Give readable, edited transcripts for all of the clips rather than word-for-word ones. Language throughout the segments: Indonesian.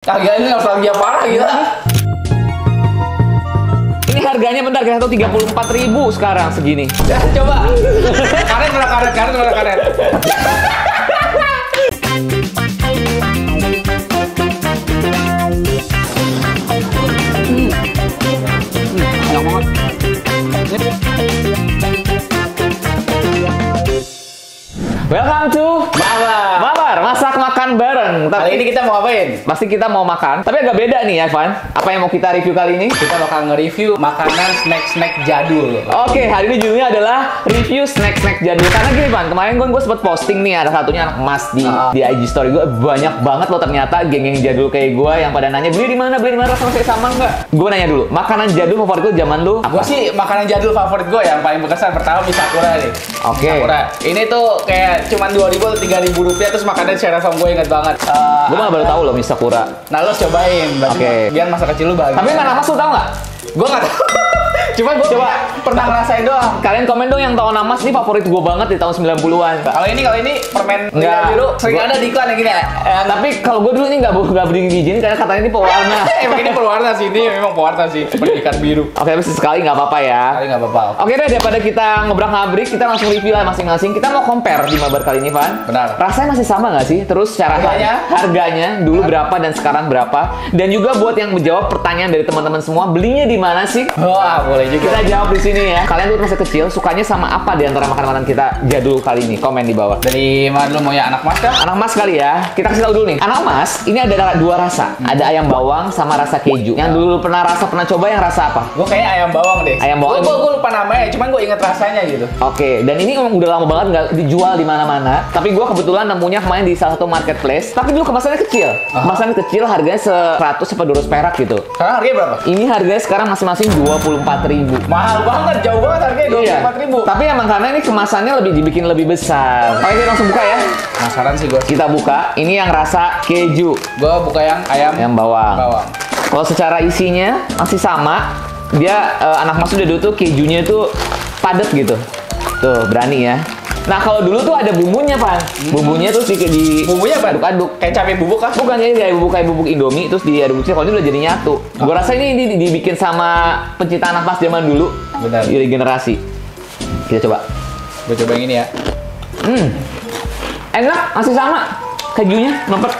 Kagak, ini nostalgia parah gila. Ini harganya bentar kayak 34.000 sekarang segini. Ya, coba. Karet. Enak banget. Welcome to Mabar, masak makan bareng. Kali ini kita mau ngapain? Pasti kita mau makan, tapi agak beda nih ya, Evan. Apa yang mau kita review kali ini? Kita bakal nge-review makanan snack-snack jadul. Oke, hari ini judulnya adalah review snack-snack jadul. Karena gini, Van, kemarin gue sempet posting nih, ada satunya anak emas di IG story gue. Banyak banget loh ternyata geng-geng jadul kayak gue yang pada nanya, beli di mana, rasanya saya sama nggak? Gue nanya dulu, makanan jadul favorit lu zaman lu apa? Gue sih makanan jadul favorit gue yang paling berkesan pertama mie Sakura nih. Oke. Sakura. Ini tuh kayak cuman 2.000 atau 3.000 rupiah terus makannya secara langsung gue inget banget. Gue malah baru tahu loh mie Sakura. Nah lo cobain, Oke. biar masa kecil lu bahagia. Tapi mana mas lu tahu nggak? Gue nggak tahu. Cuma gue pernah ngerasain doang. Kalian komen dong yang tahu Namas nih favorit gue banget di tahun 90-an. Kalau ini permen Enggak. biru sering ada di iklan yang gini ya. Tapi kalau gue dulu ini nggak beli diizinin karena katanya ini pewarna. Emang ini pewarna sih, ini memang pewarna sih, pendidikan biru. Oke, tapi sekali nggak apa-apa ya. Kali nggak apa-apa. Oke deh, daripada kita ngobrak-ngabrik, kita langsung review lah masing-masing. Kita mau compare di Mabar kali ini, Van. Benar. Rasanya masih sama nggak sih? Terus cara harganya dulu berapa dan sekarang berapa? Dan juga buat yang menjawab pertanyaan dari teman-teman semua, belinya di mana sih? Wah, boleh juga. Kita jawab di sini ya. Kalian dulu masa kecil sukanya sama apa di antara makanan-makanan kita jadul kali ini? Komen di bawah. Dari mana dulu, mau ya anak mas kah? Anak mas kali ya. Kita kasih tahu dulu nih. Anak mas ini ada dua rasa. Ada ayam bawang sama rasa keju. Yang dulu pernah coba yang rasa apa? Gue kayak ayam bawang deh. Ayam bawang. Gue lupa namanya, cuman gue inget rasanya gitu. Oke, dan ini emang udah lama banget nggak dijual di mana-mana. Tapi gue kebetulan nemunya kemarin di salah satu marketplace. Tapi dulu kemasannya kecil. Kemasannya kecil, harganya 100 sampai 200 perak gitu. Sekarang harganya berapa? Ini harganya sekarang masing-masing 24.000. Mahal banget, jauh banget harganya 24.000. Tapi emang karena ini kemasannya lebih dibikin lebih besar. Oke, kita langsung buka ya. Penasaran sih gue. Kita buka. Ini yang rasa keju. Gue buka yang ayam Bawang. Kalau secara isinya masih sama. Dia anak mas udah dulu tuh kejunya tuh padat gitu. Tuh, berani ya. Nah, kalau dulu tuh ada bumbunya, Pak. Bumbunya tuh di bumbunya apa? Aduk-aduk. Kayak cabai bubuk kah? Bukan, jadi kayak bubuk Indomie terus diaduk. Kalau ini udah jadi nyatu. Gue rasa ini dibikin sama pencinta anak mas zaman dulu. Benar. Dari generasi. Kita coba. Gue coba yang ini ya. Enak, masih sama. Kejunya mempet.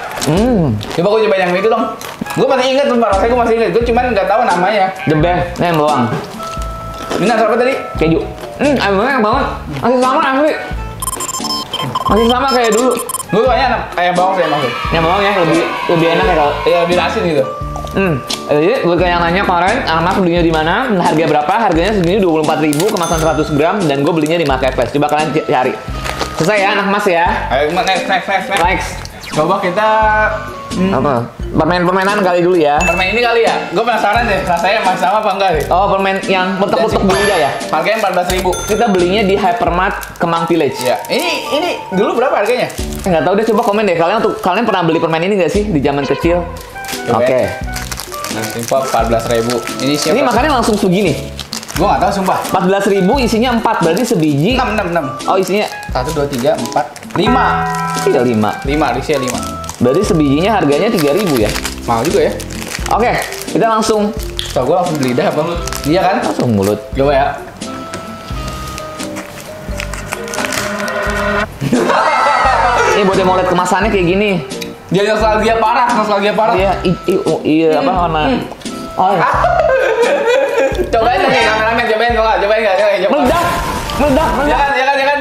Coba gue coba yang itu dong. Gue masih inget, rasanya gue masih inget. Gue cuman nggak tahu namanya. Jembeh, ini yang bawang. Ini apa tadi? Keju. Ayamnya enak banget. Masih sama asli. Masih sama kayak dulu. Gue kayaknya ayam bawang sih emang tuh. Yang bawang ya lebih enak ya kalau. Iya, lebih asin gitu. Jadi buat kalian yang nanya kemarin, anak mas belinya di mana? Harga berapa? Harganya segini 24.000 kemasan 100 gram dan gue belinya di marketplace. Coba kalian cari. Selesai ya anak mas ya. Ayo next. Next. Coba kita Apa? Permen-permenan kali dulu ya. permen ini kali ya. Gue penasaran deh, rasanya masih sama apa enggak sih? Oh, permen yang petek-petek bumbunya ya. Harganya 14.000. Kita belinya di Hypermart Kemang Village. Ya. Ini dulu berapa harganya? Nggak tahu deh, coba komen deh kalian pernah beli permen ini nggak sih di zaman kecil? Coba Oke. Nah, impor 14.000. Ini siapa? Ini makannya langsung segini. Gue nggak tahu sumpah. 14.000 isinya 4, berarti sebiji. 6. Oh, isinya 1, 2, 3, 4, 5. tidak 5. 5, isinya 5. Berarti sebijinya harganya 3.000 ya. Mahal juga ya. Oke, kita langsung Gue langsung beli dah apa? Iya kan? langsung mulut. Coba ya. Ini buat yang mau lihat kemasannya kayak gini. Dia nostalgia parah. Iya, iya apa warna? Oh, iya. Cobain nih kameramen, cobain nggak? Meledak. Ya kan.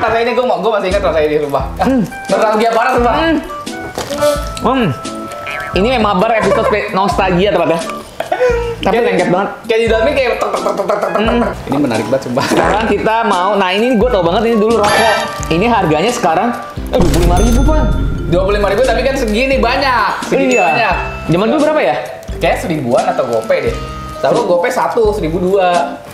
Rasa ini gue masih ingat rasa ini sumpah. Nostalgia parah sumpah. Ini memang Mabar episode nostalgia tepatnya. Tapi lengket banget. Kayak di dalamnya kayak tek. Ini menarik banget sumpah. Sekarang kita mau, nah ini gue tau banget ini dulu rokok. Ini harganya sekarang 25.000 Pan. 25.000 tapi kan segini banyak. Segini Iya. banyak. Zaman dulu berapa ya? Kayak 1000-an atau gope deh. Tahu gope 1, 1.002.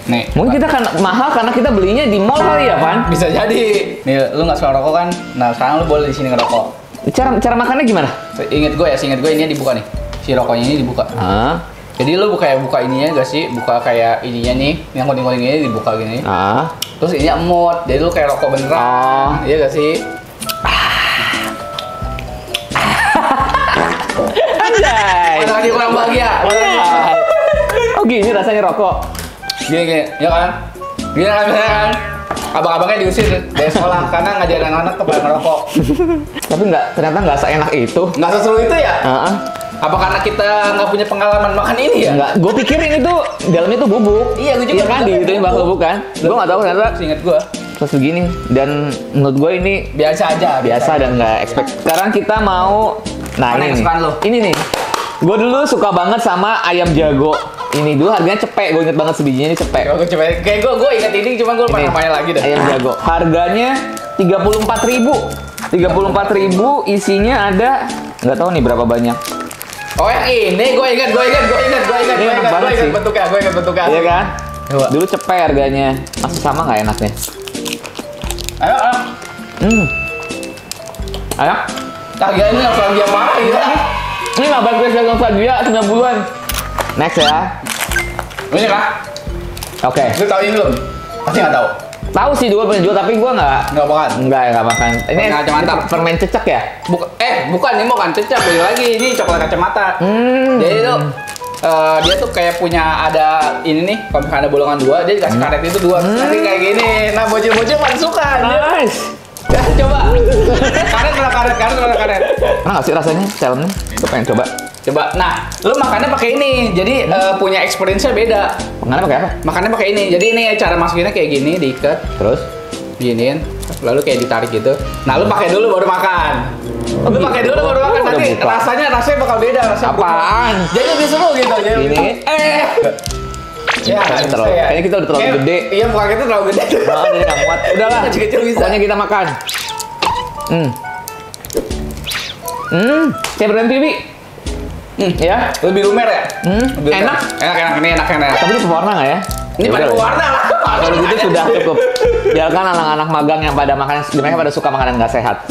Nih. Mungkin kita kan mahal karena kita belinya di mall kali ya, Pan? Bisa jadi. Nih, lu nggak suka rokok kan? Nah, sekarang lu boleh di sini ngerokok. Cara makannya gimana? Seinget gue ini dibuka nih. Si rokoknya ini dibuka. Jadi lu buka ininya gak sih? Buka kayak ininya nih, yang kuning-kuning ini dibuka gini. Terus ininya emot, jadi lu kayak rokok beneran. Iya gak sih? bahagia. Oh gini rasanya rokok. Gini, ya kan? Gini kan? Abang-abangnya diusir dari sekolah karena ngajarin anak-anak kepada ngerokok. Tapi ternyata nggak seenak itu. Nggak seseru itu ya? Apa karena kita nggak punya pengalaman makan ini ya? Nggak, gue pikirin itu dalamnya tuh bubuk. Iya, gue juga. Iya kan, digituin bakal bubuk kan? Gue nggak tahu ternyata. Ingat gue. Terus begini, dan menurut gue ini biasa aja. Biasa dan nggak expect. Sekarang kita mau, nah ini nih. Gue dulu suka banget sama ayam jago. Ini dulu harganya cepek, gue inget banget sebijinya ini cepek. Kayak gue inget ini, cuma gue lupa namanya lagi dah. Ayam jago. Harganya 34.000. 34.000, isinya ada nggak tahu nih berapa banyak. Oh yang ini, gue inget bentuknya. Iya kan? Coba. Dulu cepet harganya. Masih sama nggak enaknya? Ayo. Ayo. Harga ini nostalgia parah gitu. Ini nggak bagus ya nostalgia 90-an. Next ya. Ini kah? Oke. Lu tahu ini belum? Pasti nggak tahu. Tahu sih dulu pernah jual, tapi gua nggak makan. Nggak makan. Ini kacamata. Permen cecak ya? Bukan, ini bukan cecak, beda lagi. Ini coklat kacamata. Jadi itu dia tuh kayak punya ada ini nih, kalau misalnya ada bolongan 2, dia dikasih karet itu 2. Nanti kayak gini. Nah, bocil-bocil pada suka. Nice. Ya, coba. Karet. Nah, nggak sih rasanya dalamnya? Gue pengen coba. Nah, lu makannya pakai ini. Jadi punya experience-nya beda. Makannya pakai apa? Makannya pakai ini. Jadi ini cara masukinnya kayak gini, diikat. Terus giniin, lalu kayak ditarik gitu. Nah, lu pakai dulu baru makan. Lu pakai dulu baru makan, nanti rasanya bakal beda. Apaan? Jadi lebih seru gitu. Ini. Ya, kayaknya kita udah terlalu gede. Iya, muka kita terlalu gede. Nah, jadi nggak muat. Udahlah, kecil-kecil bisa. Pokoknya kita makan. Kayak beneran pipi. Ya, lebih lumer ya? Enak. Ini enak. Tapi ini pewarna nggak ya? Ini pada pewarna lah. Kalau gitu sudah cukup. Biarkan anak-anak magang yang pada makan, mereka pada suka makanan nggak sehat.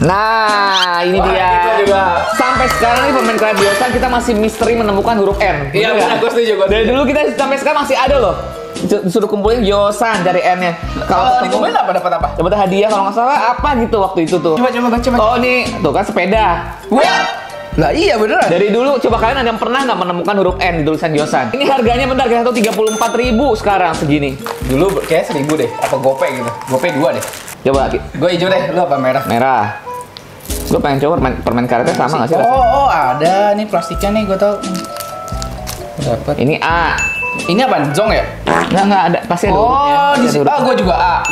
Nah, ini dia. Juga. Sampai sekarang nih permen karet Yosan kita masih misteri menemukan huruf N. Iya, benar, gue setuju. Dari dulu kita sampai sekarang masih ada loh. Disuruh kumpulin Yosan cari N-nya. Kalau dikumpulin dapat apa? Dapat hadiah kalau nggak salah apa gitu waktu itu tuh. Coba baca. Oh, nih tuh kan sepeda. Wah. Lah iya beneran. Dari dulu coba kalian ada yang pernah nggak menemukan huruf N di tulisan Yosan? Ini harganya bentar kita tahu 34.000 sekarang segini. Dulu kayak 1.000 deh, apa gope gitu. Gope 2 deh. Coba. Gue hijau deh, lu apa merah? Merah. Gue pengen coba permen karetnya sama nggak sih? Oh, ada nih plastiknya nih, gue tau. Dapat. Ini A. Ini apa? Zong ya? Nggak ada, pasti ada. Oh, di sini. Gue juga A.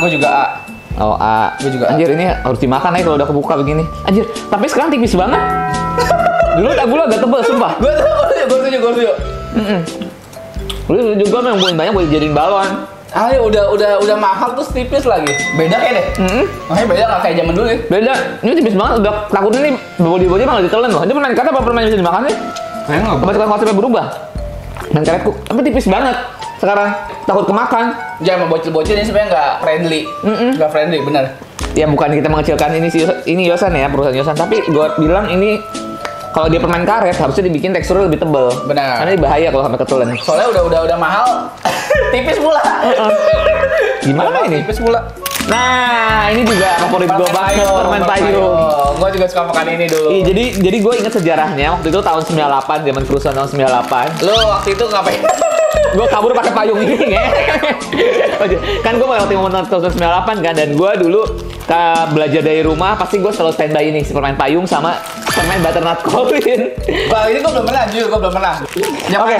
Oh, A. Gue juga A. Anjir, ini harus dimakan aja kalau udah kebuka begini. Anjir, tapi sekarang tipis banget. Dulu tabula agak tebel, sumpah. Gue setuju. Lu juga yang buat banyak buat jadiin balon. Udah mahal terus tipis lagi. Beda kayak deh. Makanya beda nggak kayak zaman dulu ya. Beda. Ini tipis banget. Udah takutnya nih body malah ditelan loh. Ini permen karet apa permen bisa dimakan nih? Kayaknya nggak. Apa sekarang konsepnya berubah? Permen karetku, tapi tipis banget. Sekarang takut kemakan. Jangan bocil-bocil ini sebenarnya nggak friendly. Nggak friendly, benar. Ya bukan kita mengecilkan ini Yosan ya, perusahaan Yosan. Tapi gue bilang ini kalau dia permen karet harusnya dibikin teksturnya lebih tebel. Benar. Karena ini bahaya kalau sampai ketelan. Soalnya udah mahal, tipis pula. Gimana ini? Tipis pula. Nah, ini juga favorit gue banget, permen payung. Gue juga suka makan ini dulu. Iya, jadi gue inget sejarahnya waktu itu tahun 98, zaman perusahaan tahun 98. Lo waktu itu ngapain? Gue kabur pakai payung ini ya. Kan gue waktu itu tahun 98 kan, dan gue dulu belajar dari rumah pasti gue selalu standby ini si permen payung sama permen butternut Colin. Wah, ini gue belum pernah, Oke.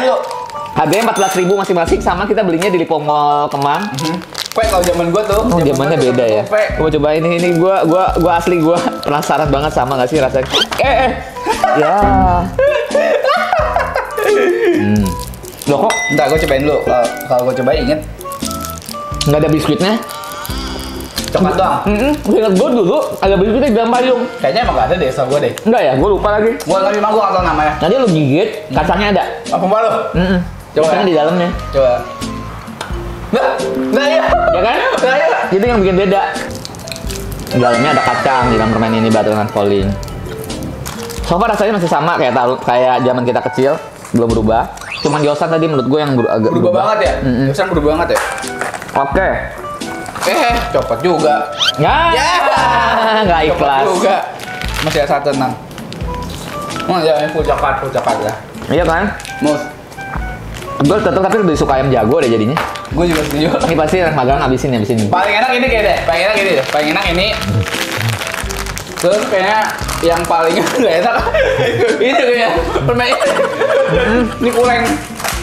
Harganya 14.000 masing-masing, sama kita belinya di Lipo Mall Kemang. Kalau zaman gue tuh, zamannya beda ya. Gue coba ini gue asli gue penasaran banget sama nggak sih rasanya. Ya. Loh kok? Ntar gue cobain dulu. Kalau gue cobain inget nggak ada biskuitnya. Coklat doang. Ingat gue dulu ada biskuitnya di dalam payung. Kayaknya emang gak ada deh, sama gue deh. Enggak ya, gue lupa lagi. Gue nggak gue nggak tahu namanya. Nanti lu gigit, kacangnya ada. Apa malu? Coba kacangnya di dalamnya. Coba. Nah ya. Ya kan? Nah ya. Itu yang bikin beda. Di dalamnya ada kacang di dalam permen ini butternut Colin. So far rasanya masih sama kayak zaman kita kecil, belum berubah. Cuman Yosan tadi menurut gue yang agak berubah banget ya. Yosan berubah banget ya. Oke. Copot juga. Ya. Nggak ikhlas. Copot juga. Masih ada satu 6. Ya, full coklat ya. Iya kan? Mus. Gue tetep tapi lebih suka ayam jago deh jadinya. Gue juga setuju. Ini pasti anak magang habisin. Paling enak ini kayak deh. Paling enak ini deh. Paling enak ini. Terus kayaknya yang paling nggak enak ini kayaknya permen ini. Ini kurang.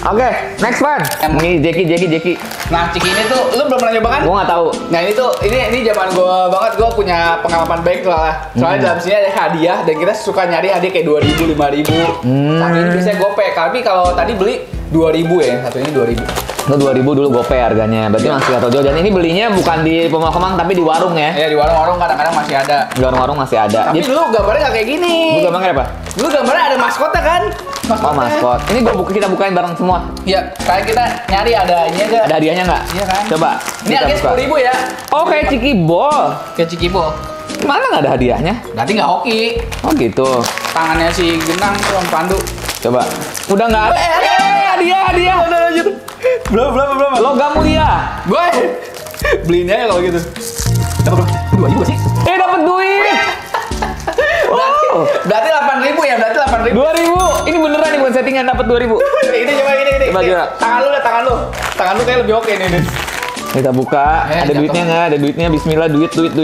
Oke, next one. Ini Jeki. Nah, Ciki ini tuh lu belum pernah nyoba kan? Gue nggak tahu. Nah ini tuh ini zaman gue banget, gue punya pengalaman baik soalnya. Soalnya dalam sini ada hadiah dan kita suka nyari hadiah kayak 2.000, 5.000. Saat ini biasanya gope. Tapi kalau tadi beli 2.000 ya, satu ini 2.000. Itu 2.000 dulu gope harganya. Berarti masih atau jauh. Dan ini belinya bukan di Pemau Kemang tapi di warung ya. Iya di warung-warung kadang-kadang masih ada. Di warung-warung masih ada. Tapi dulu gambarnya nggak kayak gini. Dulu gambarnya apa? Dulu gambarnya ada maskotnya kan? Oh maskot. Ini kita bukain bareng semua. Iya, kayak kita nyari ada ini aja. Ada hadiahnya nggak? Iya kan? Coba. Ini harganya 10.000 ya. Oh kayak Ciki Bol. Kayak Cikibol. Mana nggak ada hadiahnya? Berarti nggak hoki. Oh gitu. Tangannya si Genang tuh Om Pandu. Coba. Udah nggak ada. Hadiah. Udah lanjut. Berapa? Logam mulia. Gue beliin aja kalau gitu. Dapat berapa? 2.000 sih? Dapat duit. Berarti 8.000 ya? Berarti 8.000. 2.000. Ini beneran nih bukan settingan dapat 2.000. Ini coba ini. Coba, coba. Tangan lu. Tangan lu kayak lebih oke nih. Kita buka. Ada jatuh. duitnya nggak? Ada duitnya. Bismillah. Duit. 100.000.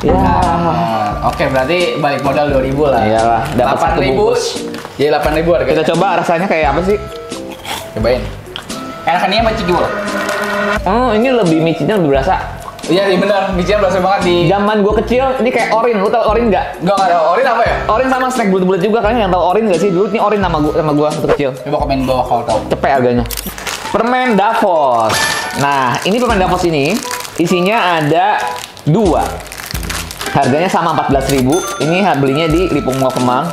Ya. Oke, berarti balik modal 2.000 lah. Iyalah, dapat 1 bungkus. Jadi 8.000 harganya. Kita coba rasanya kayak apa sih? Cobain. Enakannya sama Cikibol. Oh, ini lebih micinnya lebih berasa. Iya, bener. Micinnya berasa banget di... Zaman gua kecil, ini kayak orin. Lu tau orin nggak? Nggak ada. Orin apa ya? Orin sama snack bulat-bulat juga. Kalian yang tau orin nggak sih? Dulu ini orin sama gua waktu kecil. Coba komen bawah kalau tahu. Cepet harganya. Permen Davos. Nah, ini permen Davos ini isinya ada 2. Harganya sama 14.000. Ini belinya di Lipung Mau Kemang.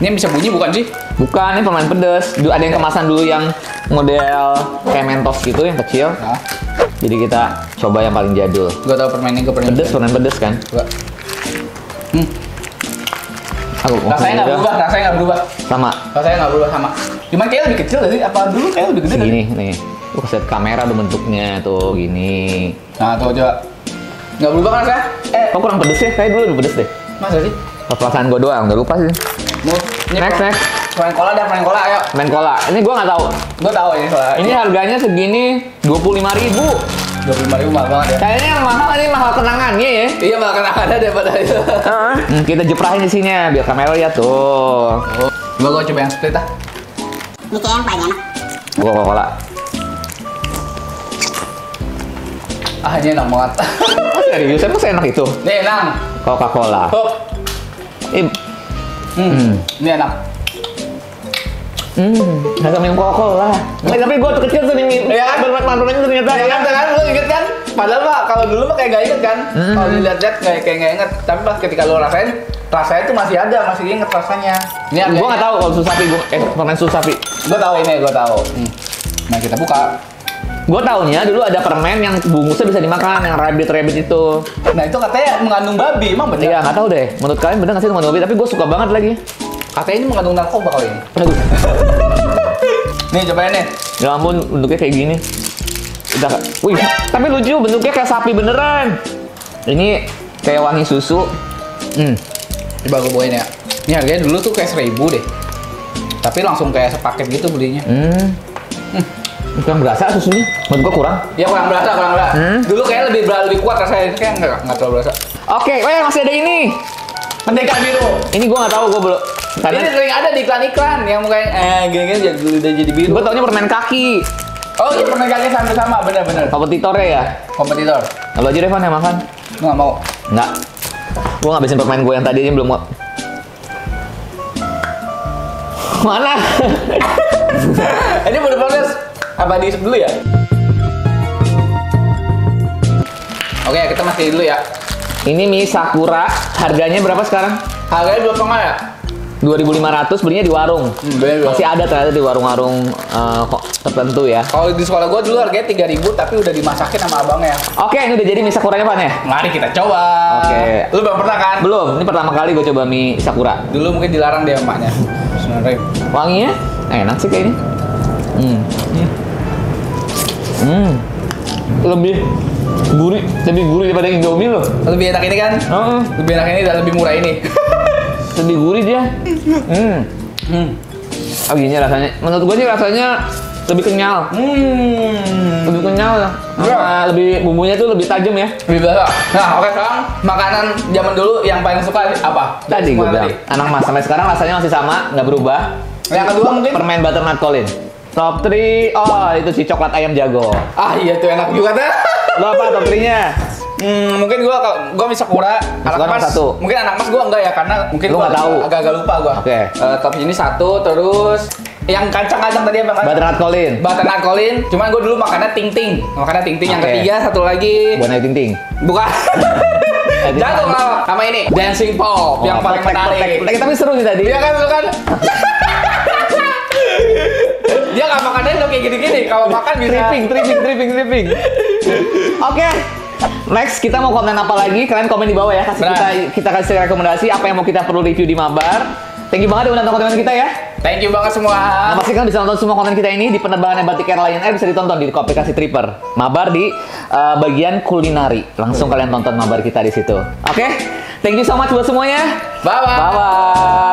Ini bisa bunyi bukan sih? Bukan, ini permen pedes. Ada yang kemasan dulu yang model kayak Mentos gitu yang kecil. Nah, Jadi kita coba yang paling jadul. gua tahu permen ini, permen Permen pedes kan? Gua. Rasanya nggak berubah. Sama. Rasanya nggak berubah sama. Cuman kayak lebih kecil sih. Apa dulu kayak lebih gede? Segini nih. Tuh set kamera tuh bentuknya tuh gini. Nah, tuh coba. Nggak berubah kan rasanya? Kok kurang pedes ya? Kayak dulu lebih pedes deh. Masa sih? Perasaan gue doang, udah lupa sih. Next. Permen cola, ayo. Permen cola. Ini gue nggak tahu. Gua tahu ini soalnya. Ini harganya segini 25.000. 25.000 mahal banget ya. Kayaknya yang mahal ini mahal kenangannya ya. Iya, malah kena ada daripada itu. Kita jeprahin di sini ya, biar kamera lihat tuh. Gua coba yang split ah. Ini kayak yang paling enak. Coca-Cola. Ah, ini enak banget. Serius, emang seenak itu? Ini enak. Coca-Cola. Hop. Ini enak. Agak minum Coca-Cola. Tapi gue tuh kecil sering minum. Iya kan? Permen-permennya ternyata. Ya kan, lu inget kan? Padahal mah kalau dulu mah kayak gak inget kan? Kalau dilihat-lihat kayak gak inget. Tapi pas ketika lu rasain, rasanya tuh masih ada, masih inget rasanya. Ini Gue nggak tahu kalau susapi. Permen susapi. Gue tahu ini, gue tahu. Nah, kita buka. Gue taunya dulu ada permen yang bungkusnya bisa dimakan, yang rabbit itu. Nah, itu katanya mengandung babi, emang bener? Iya, nggak tahu deh. Menurut kalian bener nggak sih mengandung babi? Tapi gue suka banget lagi. Katanya ini mengandung narkoba kali ini. Aduh. Nih, cobain nih. Ya ampun, bentuknya kayak gini. Udah, wih, tapi lucu, bentuknya kayak sapi beneran. Ini kayak wangi susu. Coba gue bawain ya. Ini harganya dulu tuh kayak 1.000 deh. Tapi langsung kayak sepaket gitu belinya. Kurang berasa susunya. Menurut gua kurang. Ya kurang berasa. Dulu kayak lebih kuat rasanya. Kayak nggak terlalu berasa. Oke, masih ada ini. Mentega biru. Ini gua nggak tahu, gua belum. Ini sering ada di iklan-iklan yang kayak gini udah jadi biru. Gua taunya permen kaki. Oh iya, permen kaki sama bener. Kompetitornya ya. Kompetitor. Kalau aja Revan yang makan. Lu nggak mau? Nggak. Gua ngabisin permen gua yang tadi ini belum mau. Mana? Ini udah proses. Apa diisep dulu ya? Oke, kita masih dulu ya. Ini mie Sakura, harganya berapa sekarang? Harganya 2,5 ya? 2.500, belinya di warung. Bener. Masih ada ternyata di warung-warung kok tertentu ya. Kalau di sekolah gua dulu harganya 3.000 tapi udah dimasakin sama abangnya. Oke, ini udah jadi mie Sakuranya Pan ya? Mari kita coba. Oke. Lu belum pernah kan? Belum, ini pertama kali gue coba mie Sakura. Dulu mungkin dilarang dia emaknya. Sebenarnya. Wanginya enak sih kayak ini. Lebih Gurih, lebih gurih daripada Indomie loh. Lebih enak ini kan? Lebih enak ini dan lebih murah ini. Lebih gurih dia. Oh gini rasanya. Menurut gue sih rasanya lebih kenyal. Lebih kenyal. Lebih bumbunya tuh lebih tajam ya. Lebih berasa. Nah, oke sekarang makanan zaman dulu yang paling suka apa? Tadi gue bilang anak mas sampai sekarang rasanya masih sama, nggak berubah. Yang kedua mungkin permen butternut Colin. Top 3, oh itu si coklat ayam jago. Ah iya tuh enak juga tuh. Lo apa top 3-nya? Mungkin gua Misakura, anak mas satu. Mungkin anak mas gua enggak ya karena mungkin lu gua nggak tahu. agak lupa gua. Oke. Top ini 1, terus yang kacang-kacang tadi apa? Butternut Colin. Butternut Colin. Cuman gua dulu makannya ting ting. Makannya ting ting. Yang Oke. ketiga satu lagi. Buat ting ting. Bukan. Jago lah. Sama ini Dancing Pop yang paling menarik. Tapi seru nih tadi. Iya kan, lu kan? Dia nggak makannya udah kayak gini-gini. Kalau makan bisa Tripping. Oke. Next kita mau konten apa lagi? Kalian komen di bawah ya. Kita kasih rekomendasi apa yang mau kita perlu review di Mabar. Thank you banget udah nonton konten kita ya. Thank you banget semua. Nah, pastikan bisa nonton semua konten kita ini di penerbangan Batik Air Lion Air, bisa ditonton di aplikasi Tripper. Mabar di bagian kulinari. Langsung kalian tonton Mabar kita di situ. Oke? Thank you so much buat semuanya. Bye bye. Bye bye.